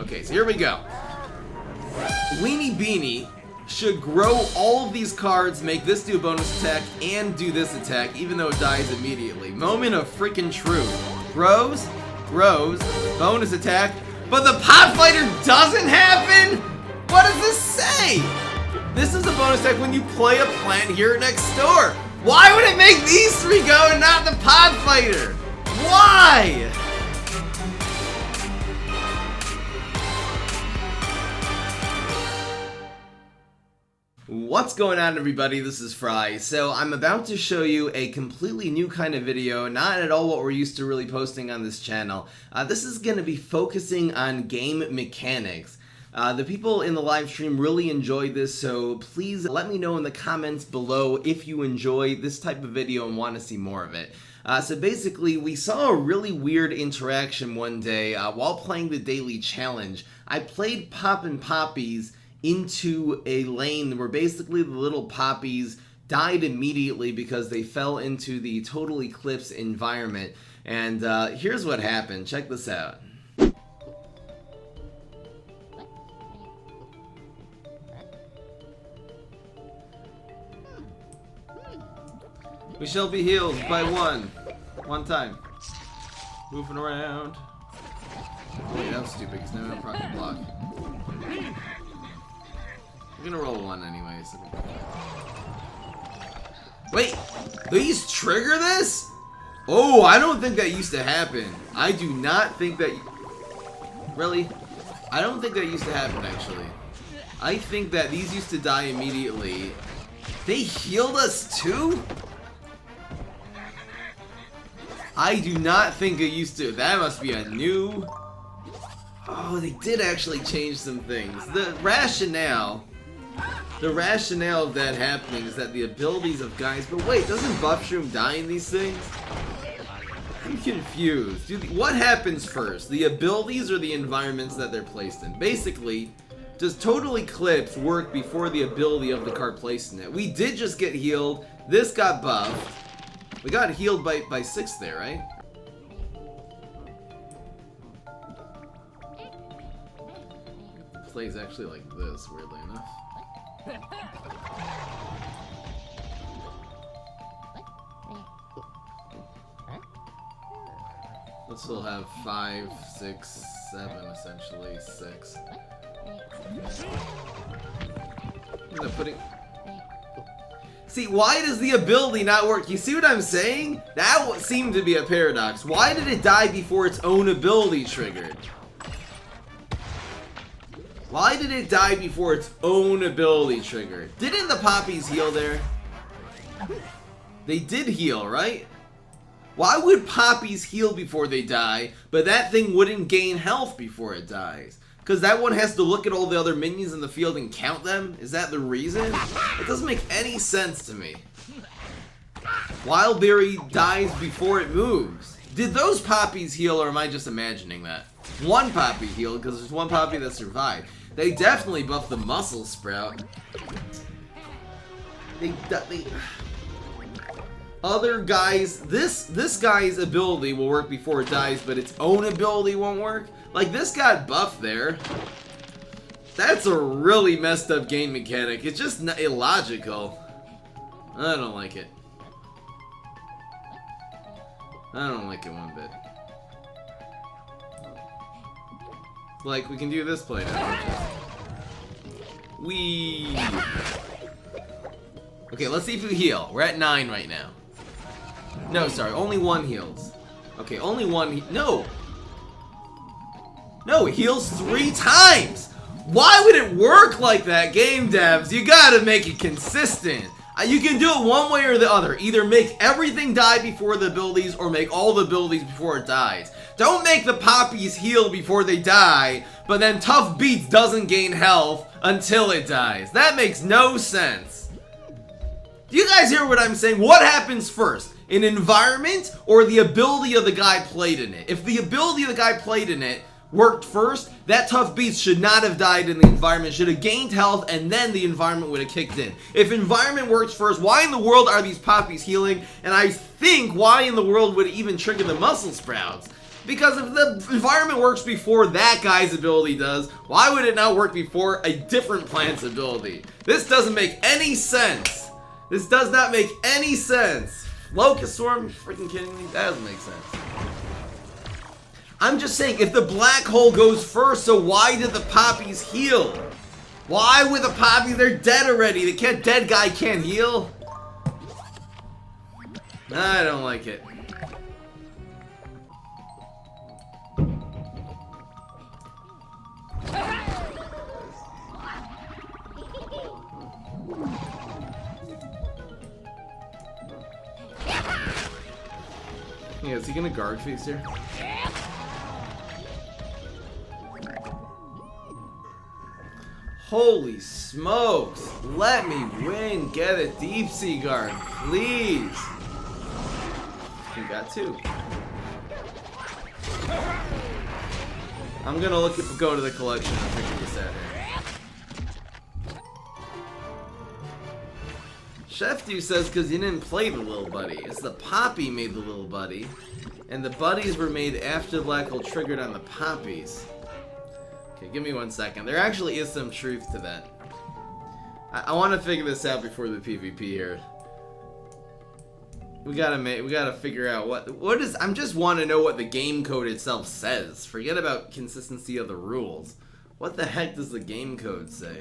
Okay, so here we go. Weenie Beanie should grow all of these cards, make this do a bonus attack, and do this attack, even though it dies immediately. Moment of freaking truth. Grows, bonus attack, but the Pot Fighter doesn't happen? What does this say? This is a bonus attack when you play a plant here next door. Why would it make these three go and not the Pod Fighter? Why? What's going on, everybody? This is Fry. So I'm about to show you a completely new kind of video, not at all what we're used to really posting on this channel. This is going to be focusing on game mechanics. The people in the live stream really enjoyed this, so please let me know in the comments below if you enjoy this type of video and want to see more of it. So basically, we saw a really weird interaction one day while playing the daily challenge. I played Poppin' Poppies into a lane where basically the little poppies died immediately because they fell into the Total Eclypse environment. And here's what happened. Check this out. We shall be healed by one time. Moving around. Oh wait, that was stupid because now we don't proc block. We're gonna roll one anyway, so. Wait, these trigger this? Oh, I don't think that used to happen. I do not think that. Really? I don't think that used to happen, actually. I think that these used to die immediately. They healed us too? I do not think it used to. That must be a new. Oh, they did actually change some things. The rationale of that happening is that the abilities of guys. But wait, doesn't Buffshroom die in these things? I'm confused. Dude, what happens first? The abilities or the environments that they're placed in? Basically, does Total Eclypse work before the ability of the card placed in it? We did just get healed. This got buffed. We got healed by 6 there, right? The play's actually like this, weirdly enough. This will have 5, 6, 7, essentially 6. I'm putting. See, why does the ability not work? You see what I'm saying? That seemed to be a paradox. Why did it die before its own ability triggered? Why did it die before its own ability triggered? Didn't the poppies heal there? They did heal, right? Why would poppies heal before they die, but that thing wouldn't gain health before it dies? Because that one has to look at all the other minions in the field and count them? Is that the reason? It doesn't make any sense to me. Wildberry dies before it moves. Did those poppies heal, or am I just imagining that? One poppy healed because there's one poppy that survived. They definitely buffed the muscle sprout. Other guys, this guy's ability will work before it dies, but its own ability won't work. Like, this got buffed there. That's a really messed up game mechanic. It's just illogical. I don't like it. I don't like it one bit. Like, we can do this play now. Okay, let's see if we heal. We're at 9 right now. No, sorry, only 1 heals. Okay, only 1 no! No, it heals 3 times! Why would it work like that, game devs? You gotta make it consistent. You can do it one way or the other. Either make everything die before the abilities, or make all the abilities before it dies. Don't make the poppies heal before they die, but then Tough Beets doesn't gain health until it dies. That makes no sense. Do you guys hear what I'm saying? What happens first? An environment or the ability of the guy played in it? If the ability of the guy played in it worked first, that Tough Beets should not have died in the environment, should have gained health, and then the environment would have kicked in. If environment works first, why in the world are these poppies healing? And I think why in the world would it even trigger the muscle sprouts? Because if the environment works before that guy's ability does, why would it not work before a different plant's ability? This doesn't make any sense. This does not make any sense. Locust Swarm? You freaking kidding me? That doesn't make sense. I'm just saying, if the black hole goes first, so why did the poppies heal? Why would the poppy? They're dead already. The dead guy can't heal. I don't like it. Yeah, is he gonna guard face here? Holy smokes! Let me win! Get a deep sea guard, please! We got two. I'm gonna go to the collection and figure this out here. Chef Dew says because you didn't play the Lil Buddy. It's the Poppy made the Lil Buddy, and the Buddies were made after the black hole triggered on the Poppies. Okay, give me 1 second. There actually is some truth to that. I want to figure this out before the PvP here. We gotta figure out what is. I just want to know what the game code itself says. Forget about consistency of the rules. What the heck does the game code say?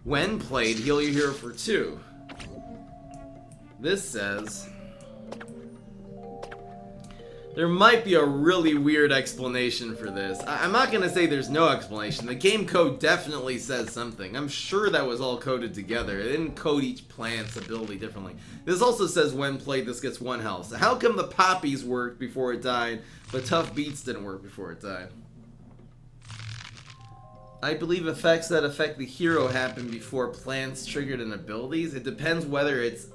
When played, heal your hero for 2. This says there might be a really weird explanation for this. I'm not gonna say there's no explanation. The game code definitely says something. I'm sure that was all coded together. It didn't code each plant's ability differently. This also says when played, this gets 1 health. So how come the Poppies worked before it died, but Tough Beets didn't work before it died? I believe effects that affect the hero happen before plants triggered in abilities. It depends whether it's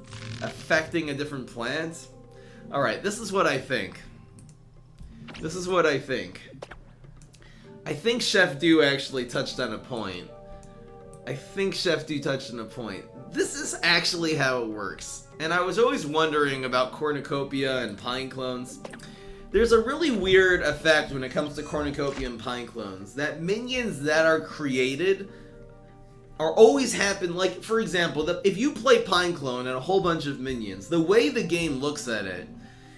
affecting a different plant. Alright, this is what I think. This is what I think. I think Chef Dew actually touched on a point. This is actually how it works. And I was always wondering about cornucopia and pine clones. There's a really weird effect when it comes to cornucopia and pine clones. That minions that are created are always happen, like, for example, if you play pine clone and a whole bunch of minions, the way the game looks at it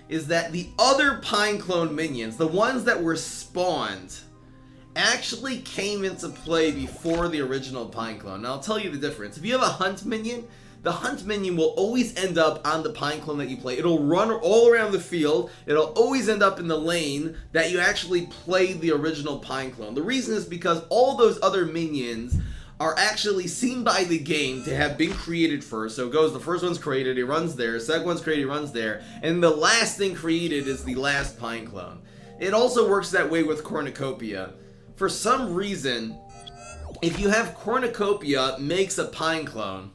is that the other pine clone minions, the ones that were spawned, actually came into play before the original pine clone. Now I'll tell you the difference. If you have a hunt minion, the hunt minion will always end up on the pine clone that you play. It'll run all around the field. It'll always end up in the lane that you actually played the original pine clone. The reason is because all those other minions are actually seen by the game to have been created first. So it goes, the first one's created, he runs there, second one's created, he runs there, and the last thing created is the last pine clone. It also works that way with cornucopia. For some reason, if you have cornucopia makes a pine clone,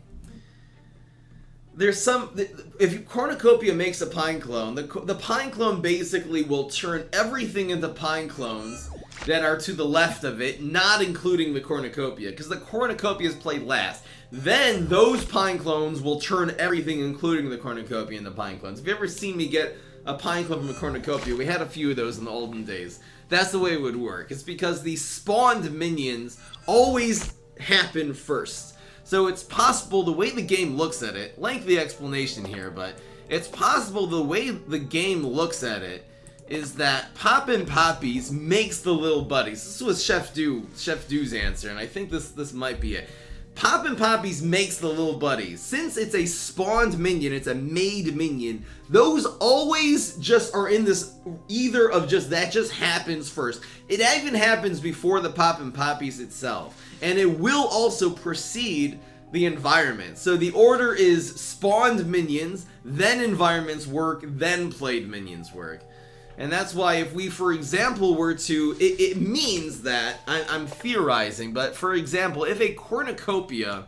if cornucopia makes a pine clone, the pine clone basically will turn everything into pine clones that are to the left of it, not including the cornucopia, because the cornucopia is played last. Then those pine clones will turn everything, including the cornucopia, into pine clones. If you ever seen me get a pine clone from a cornucopia, we had a few of those in the olden days. That's the way it would work. It's because the spawned minions always happen first. So it's possible, the way the game looks at it, lengthy explanation here, but it's possible the way the game looks at it is that Poppin' Poppies makes the Lil Buddies. This was Chef Dew's answer, and I think this might be it. Poppin' Poppies makes the Lil Buddies. Since it's a spawned minion, it's a made minion, those always just are in this either of just, that just happens first. It even happens before the Poppin' Poppies itself. And it will also precede the environment. So the order is spawned minions, then environments work, then played minions work. And that's why if we, for example, were to, it means that, I'm theorizing, but for example, if a cornucopia,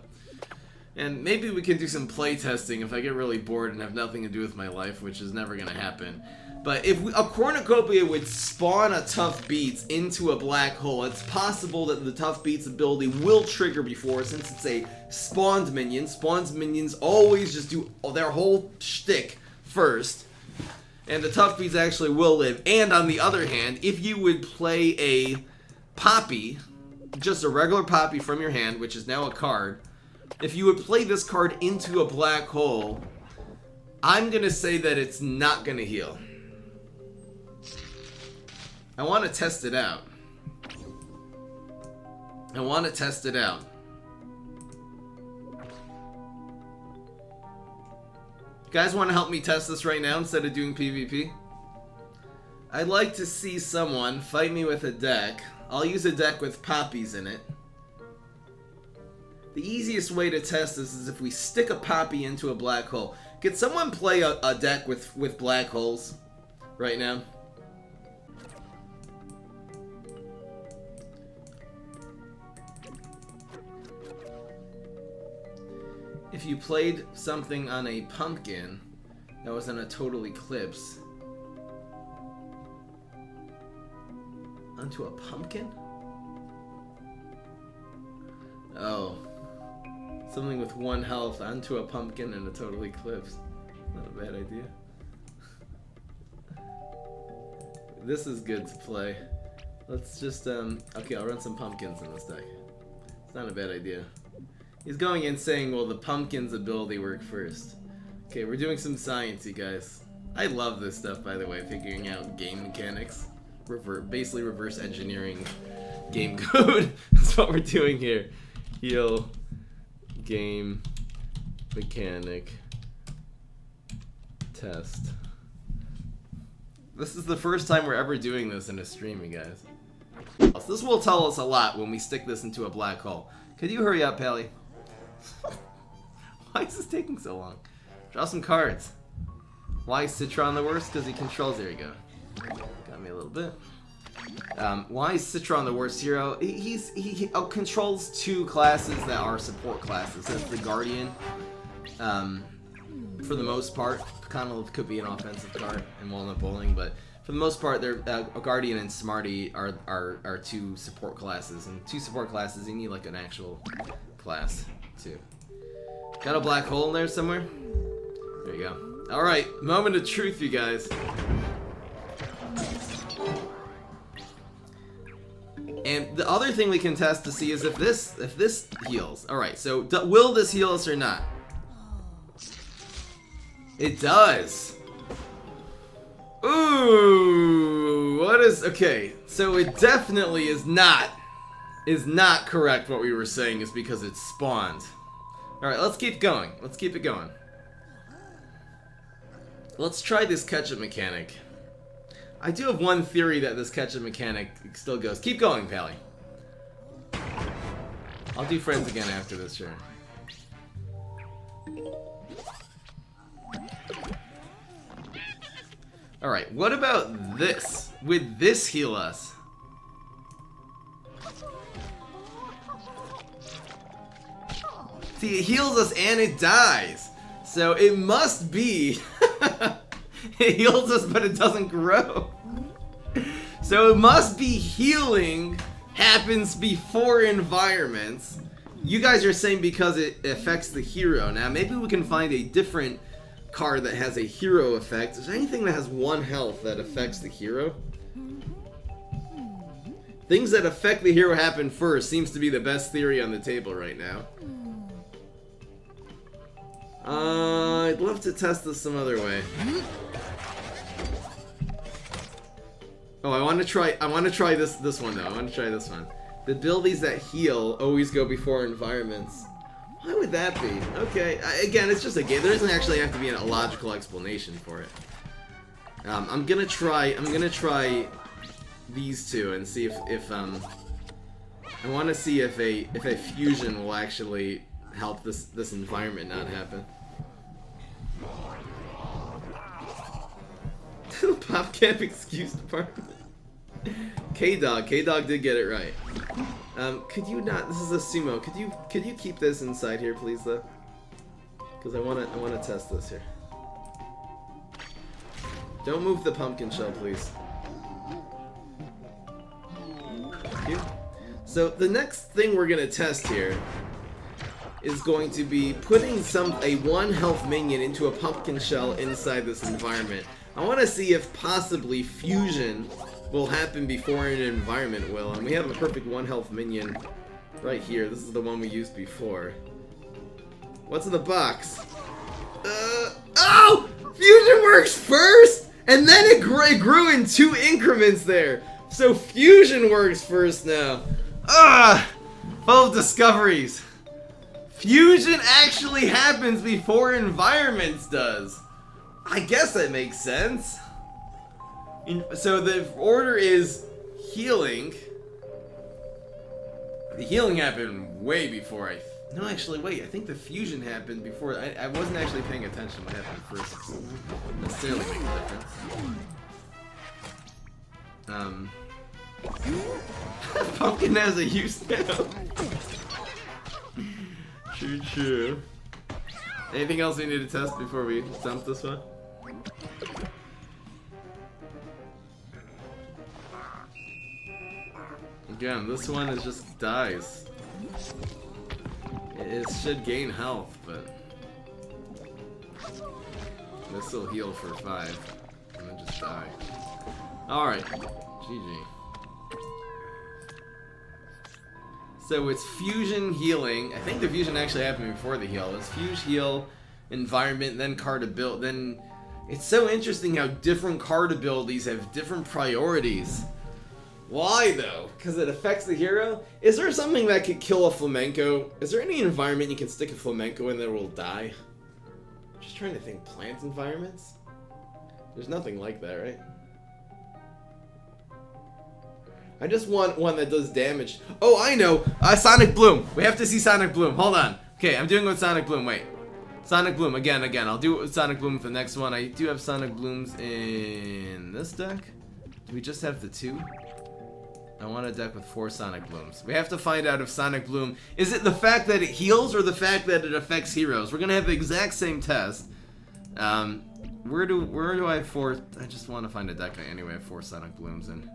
and maybe we can do some play testing if I get really bored and have nothing to do with my life, which is never going to happen. But if a cornucopia would spawn a Tough Beets into a black hole, it's possible that the Tough Beets ability will trigger before, since it's a spawned minion. Spawned minions always just do their whole shtick first. And the Tough Beets actually will live. And on the other hand, if you would play a Poppy, just a regular Poppy from your hand, which is now a card, if you would play this card into a black hole, I'm going to say that it's not going to heal. I want to test it out. I want to test it out. You guys want to help me test this right now instead of doing PvP? I'd like to see someone fight me with a deck. I'll use a deck with poppies in it. The easiest way to test this is if we stick a poppy into a black hole. Could someone play a deck with black holes right now? If you played something on a pumpkin that was on a Total Eclipse onto a pumpkin? Oh. Something with 1 health onto a pumpkin and a Total Eclipse. Not a bad idea. This is good to play. Let's just, okay, I'll run some pumpkins in this deck. It's not a bad idea. He's going in saying, well, the pumpkin's ability worked first. Okay, we're doing some science-y, guys. I love this stuff, by the way, figuring out game mechanics. Basically reverse engineering game code. That's what we're doing here. Heal game mechanic test. This is the first time we're ever doing this in a stream, you guys. So this will tell us a lot when we stick this into a black hole. Could you hurry up, Pally? Why is this taking so long? Draw some cards. Why is Citron the worst? Because he controls. There you go. Got me a little bit. Why is Citron the worst hero? He controls 2 classes that are support classes. That's the Guardian. For the most part, kind of could be an offensive card in Walnut Bowling, but for the most part, they're Guardian and Smarty are 2 support classes, and 2 support classes you need like an actual class too. Got a black hole in there somewhere? There you go. All right, moment of truth, you guys. And the other thing we can test to see is if this heals. All right, so will this heal us or not? It does. Ooh, what is, okay, so it definitely is not correct what we were saying is because it spawned. Alright, let's keep going. Let's keep it going. Let's try this ketchup mechanic. I do have one theory that this ketchup mechanic still goes. Keep going, Pally. I'll do friends again after this, sure. Alright, what about this? Would this heal us? See, it heals us and it dies. So it must be... It heals us, but it doesn't grow. So it must be healing happens before environments. You guys are saying because it affects the hero. Now, maybe we can find a different card that has a hero effect. Is there anything that has 1 health that affects the hero? Things that affect the hero happen first seems to be the best theory on the table right now. I'd love to test this some other way. Oh, I want to try this one though. I want to try this one. The abilities that heal always go before environments. Why would that be? Okay, again, it's just a game. There doesn't actually have to be a logical explanation for it. I'm gonna try these 2 and see if I want to see if a fusion will actually help this environment not happen. Pop Camp Excuse Department. K-Dog did get it right. Could you not? This is a sumo. Could you keep this inside here, please, though? Because I wanna test this here. Don't move the pumpkin shell, please. Thank you. So the next thing we're gonna test here is going to be putting a 1 health minion into a pumpkin shell inside this environment. I want to see if possibly fusion will happen before an environment will. And we have a perfect 1 health minion right here. This is the one we used before. What's in the box? Oh! Fusion works first! And then it grew in 2 increments there. So fusion works first now. Full of discoveries. Fusion actually happens before environments does. I guess that makes sense. So the order is healing. The healing happened way before no, actually, wait. I think the fusion happened before. I wasn't actually paying attention to what happened first. It doesn't necessarily make a difference. Pumpkin has a use now. True. Anything else we need to test before we dump this one? Again, this one is just dies. It should gain health, but this will heal for 5 and then just die. Alright, GG. So it's fusion healing. I think the fusion actually happened before the heal. It's fuse heal, environment, then card ability. Then it's so interesting how different card abilities have different priorities. Why though? Because it affects the hero? Is there something that could kill a flamenco? Is there any environment you can stick a flamenco in that will die? I'm just trying to think. Plant environments? There's nothing like that, right? I just want one that does damage. Oh, I know! Sonic Bloom! We have to see Sonic Bloom. Hold on. Okay, I'm doing it with Sonic Bloom. Wait. Sonic Bloom. Again. I'll do it with Sonic Bloom for the next one. I do have Sonic Blooms in this deck. Do we just have the 2? I want a deck with 4 Sonic Blooms. We have to find out if Sonic Bloom... Is it the fact that it heals or the fact that it affects heroes? We're going to have the exact same test. Where do I have 4... I just want to find a deck I anyway have 4 Sonic Blooms in.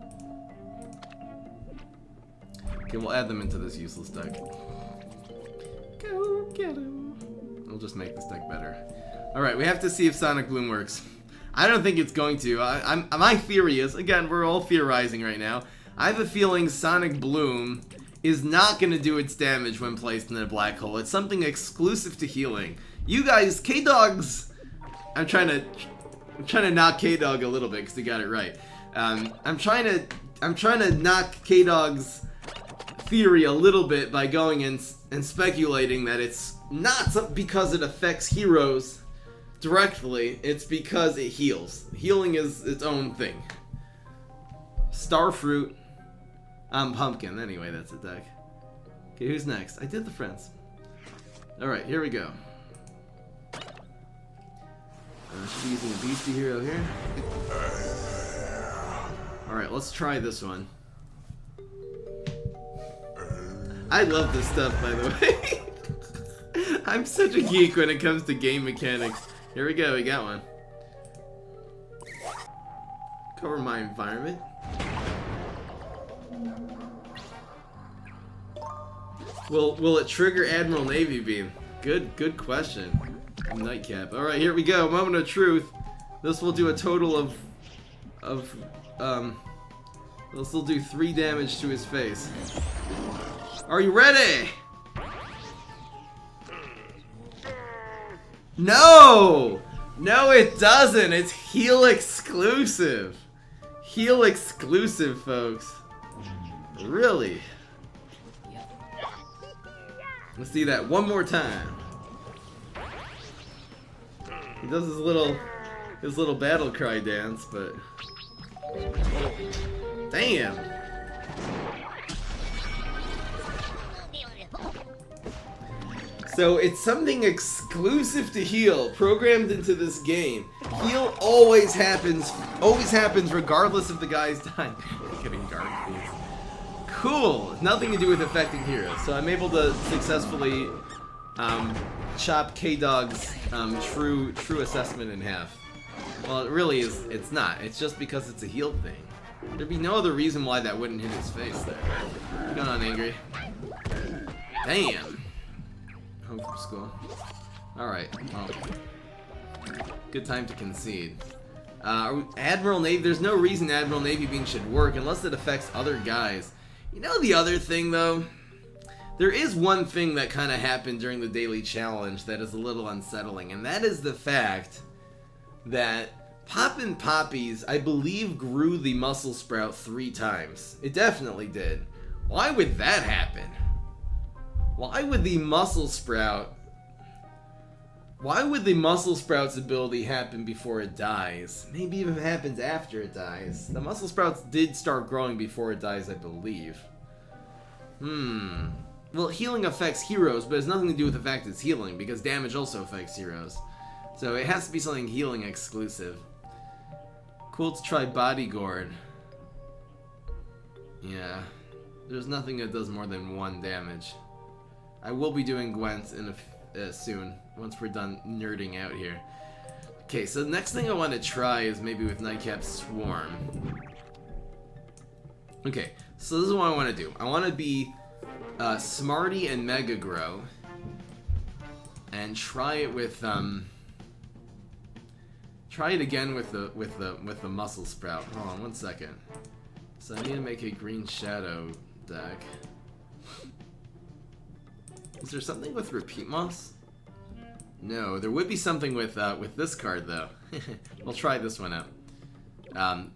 Okay, we'll add them into this useless deck. Go get him. We'll just make this deck better. Alright, we have to see if Sonic Bloom works. I don't think it's going to. My theory is, again, we're all theorizing right now. I have a feeling Sonic Bloom is not going to do its damage when placed in a black hole. It's something exclusive to healing. You guys, K-Dog's... I'm trying to knock K-Dog a little bit because he got it right. I'm trying to knock K-Dog's theory a little bit by going and speculating that it's not because it affects heroes directly. It's because it heals. Healing is its own thing. Starfruit. Pumpkin. Anyway, that's a deck. Okay, who's next? I did the friends. Alright, here we go. Should be using a beastie hero here. Alright, let's try this one. I love this stuff, by the way. I'm such a geek when it comes to game mechanics. Here we go, we got one. Cover my environment. Will it trigger Admiral Navy Beam? Good question. Nightcap. Alright, here we go. Moment of truth. This will do a total this will do 3 damage to his face. Are you ready? No! No, it doesn't. It's heal exclusive. Heal exclusive, folks. Really? Let's see that one more time. He does his little battle cry dance, but damn. So it's something exclusive to heal, programmed into this game. Heal always happens regardless of the guy's dying. Getting guard, please. Cool. Nothing to do with affecting heroes. So I'm able to successfully chop K-Dog's true assessment in half. Well, it really is. It's not. It's just because it's a heal thing. There'd be no other reason why that wouldn't hit his face there. What's going on, Angry? Damn. Home from school. Alright, well. Good time to concede. Admiral Navy, there's no reason Admiral Navy Bean should work unless it affects other guys. You know the other thing though? There is one thing that kind of happened during the daily challenge that is a little unsettling, and that is the fact that Poppin' Poppies, I believe, grew the muscle sprout 3 times. It definitely did. Why would that happen? Why would the muscle sprout's ability happen before it dies? Maybe even happens after it dies. The muscle sprouts did start growing before it dies, I believe. Well, healing affects heroes, but it has nothing to do with the fact it's healing, because damage also affects heroes. So it has to be something healing exclusive. Cool to try Bodyguard. Yeah. There's nothing that does more than 1 damage. I will be doing Gwent in soon, once we're done nerding out here. Okay, so the next thing I want to try is maybe with Nightcap Swarm. Okay, so this is what I want to do. I want to be Smarty and Mega Grow, and try it with try it again with the Muscle Sprout. Hold on 1 second. So I need to make a Green Shadow deck. Is there something with Repeat Moss? No, there would be something with this card though. We'll try this one out.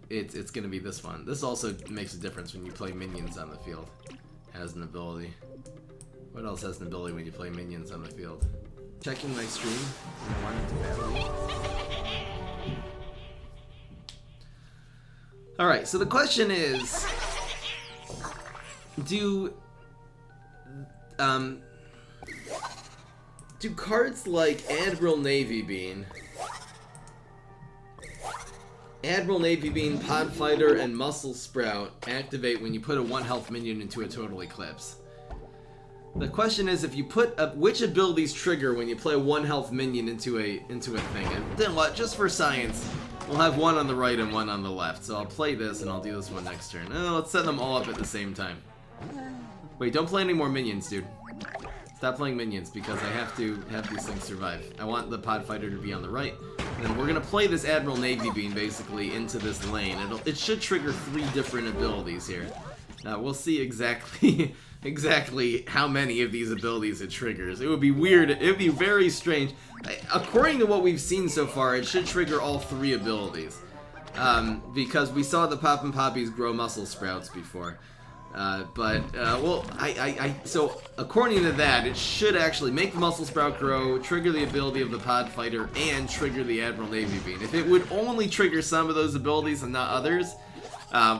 It's gonna be this one. This also makes a difference when you play minions on the field. Has an ability. What else has an ability when you play minions on the field? Checking my stream. I wanted to battle you. Alright, so the question is, do cards like Admiral Navy Bean, Pod Fighter, and Muscle Sprout activate when you put a 1 health minion into a Total Eclypse? The question is, if you put which abilities trigger when you play a 1 health minion into a thing? And then what? Just for science, we'll have 1 on the right and 1 on the left. So I'll play this and I'll do this one next turn. Let's set them all up at the same time. Wait, don't play any more minions, dude. Stop playing minions, because I have to have these things survive. I want the Pod Fighter to be on the right. And then we're gonna play this Admiral Navy Bean basically into this lane. It should trigger 3 different abilities here. We'll see exactly how many of these abilities it triggers. It would be weird. It would be very strange. According to what we've seen so far, it should trigger all 3 abilities. Because we saw the Poppin' Poppies grow muscle sprouts before. So according to that, it should actually make the Muscle Sprout grow, trigger the ability of the Pod Fighter, and trigger the Admiral Navy Bean. If it would only trigger some of those abilities and not others,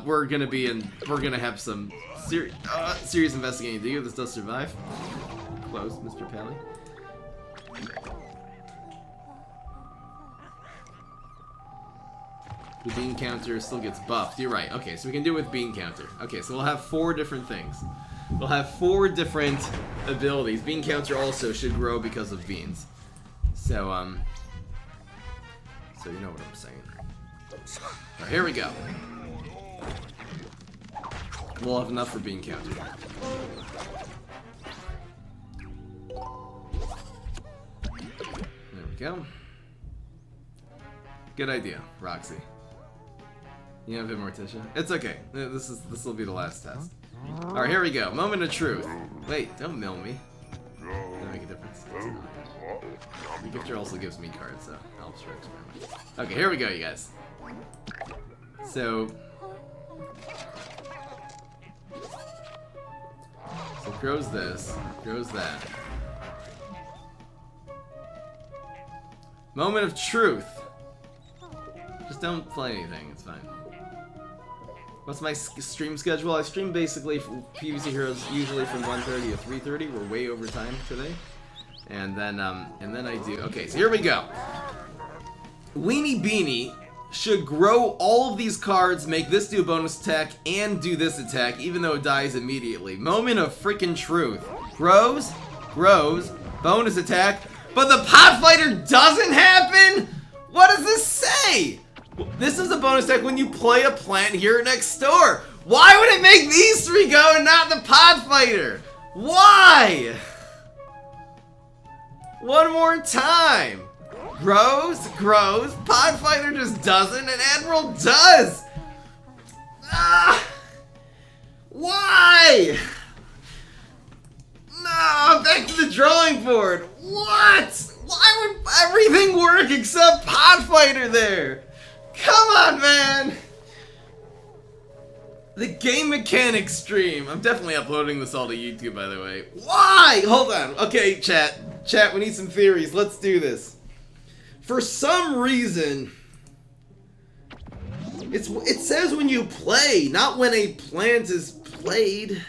we're gonna have some serious investigating to do. This does survive. Close, Mr. Pally. The bean counter still gets buffed. You're right. Okay, so we can do it with bean counter. Okay, so we'll have 4 different things. We'll have 4 different abilities. Bean counter also should grow because of beans. So you know what I'm saying. Alright, here we go. We'll have enough for bean counter. There we go. Good idea, Roxy. You have him, Morticia? It's okay. This will be the last test. Alright, here we go. Moment of truth. Wait, don't mill me. Doesn't make a difference. The gifter also gives me cards, so helps for experiment. Okay, here we go, you guys. So grows this, grows that. Moment of truth. Just don't play anything, it's fine. What's my stream schedule? I stream basically from PvZ Heroes usually from 1:30 to 3:30. We're way over time today. And then I do. Okay, so here we go. Weenie Beanie should grow all of these cards, make this do a bonus attack, and do this attack, even though it dies immediately. Moment of freaking truth. Grows, bonus attack, but the Pod Fighter doesn't happen? What does this say? This is a bonus attack when you play a plant here next door. Why would it make these 3 go and not the Pod Fighter? Why? One more time. Grows, Podfighter just doesn't, and Admiral does! Ah! Why? No, back to the drawing board. What? Why would everything work except Podfighter there? Come on, man! The game mechanics stream. I'm definitely uploading this all to YouTube, by the way. Why? Hold on. Okay, chat, we need some theories. Let's do this. For some reason, it says when you play, not when a plant is played.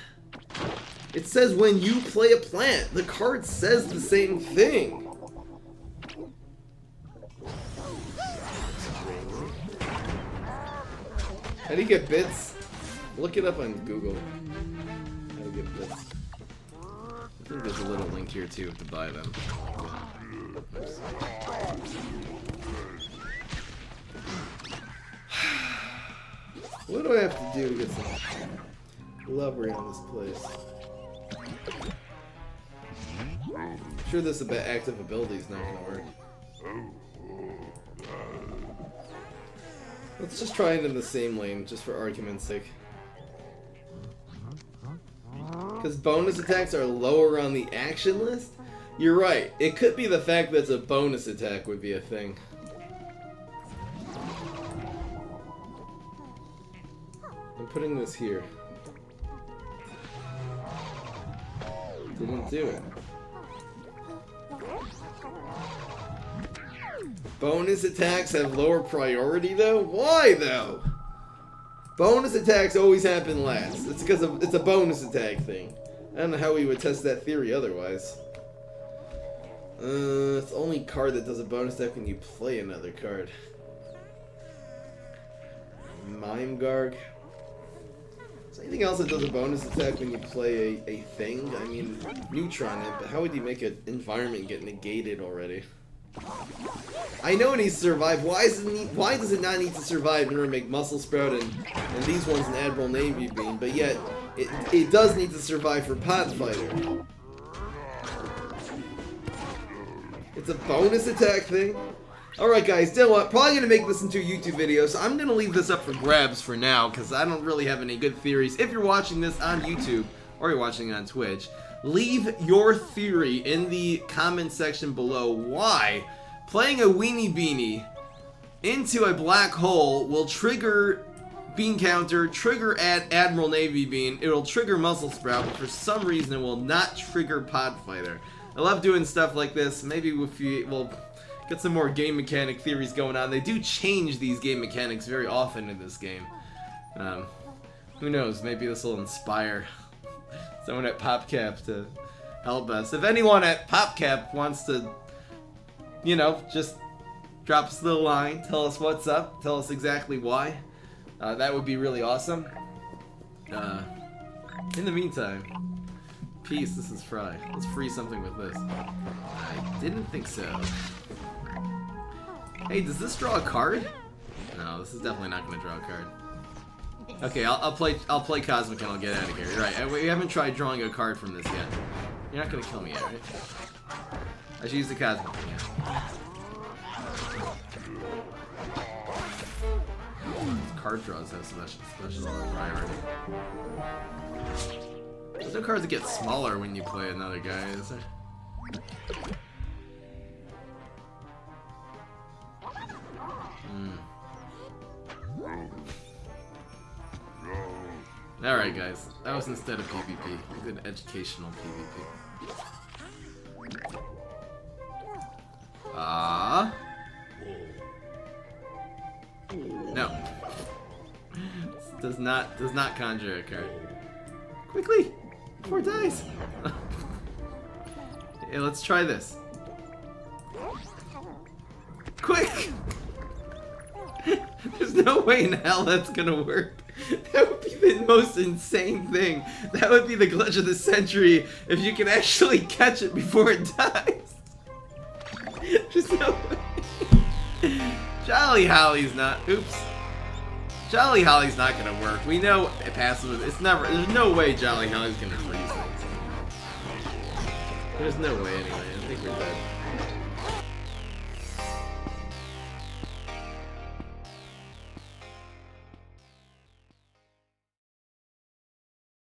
It says when you play a plant. The card says the same thing. How do you get bits? Look it up on Google. How to get bits. I think there's a little link here too to buy them. Oops. What do I have to do to get some love around this place? I'm sure this active ability is not gonna work. Let's just try it in the same lane, just for argument's sake. Because bonus attacks are lower on the action list? You're right. It could be the fact that it's a bonus attack would be a thing. I'm putting this here. Didn't do it. Bonus attacks have lower priority though? Why though? Bonus attacks always happen last. It's because it's a bonus attack thing. I don't know how we would test that theory otherwise. It's the only card that does a bonus attack when you play another card. Mime Garg. Is there anything else that does a bonus attack when you play a thing? I mean, Neutron it, but how would you make an environment get negated already? I know it needs to survive. Why does it not need to survive in order to make Muscle Sprout and these ones an Admiral Navy Beam, but yet it does need to survive for Podfighter. It's a bonus attack thing? Alright guys, you know what? Probably going to make this into a YouTube video, so I'm going to leave this up for grabs for now, because I don't really have any good theories. If you're watching this on YouTube, or you're watching it on Twitch, leave your theory in the comment section below why playing a Weenie Beanie into a black hole will trigger Bean Counter, trigger Admiral Navy Bean, it will trigger Muscle Sprout, but for some reason it will not trigger Podfighter. I love doing stuff like this. Maybe if we'll get some more game mechanic theories going on. They do change these game mechanics very often in this game. Who knows, maybe this will inspire someone at PopCap to help us. If anyone at PopCap wants to, you know, just drop us a little line, tell us what's up, tell us exactly why, that would be really awesome. In the meantime, peace, this is Fry. Let's free something with this. I didn't think so. Hey, does this draw a card? No, this is definitely not going to draw a card. Okay, I'll play Cosmic and I'll get out of here. You're right, we haven't tried drawing a card from this yet. You're not gonna kill me yet, right? I should use the Cosmic. Yeah. Card draws have special priority. There's no cards that get smaller when you play another guy, is there? Alright guys, that was instead of PvP. A good educational PvP. No. This does not conjure a card. Quickly! Before it dies! Hey, let's try this. Quick! There's no way in hell that's gonna work. That would be the most insane thing. That would be the glitch of the century if you can actually catch it before it dies. There's no way. Jolly Holly's not. Oops. Jolly Holly's not gonna work. We know it passes. It's never. There's no way Jolly Holly's gonna freeze things. There's no way anyway. I think we're dead.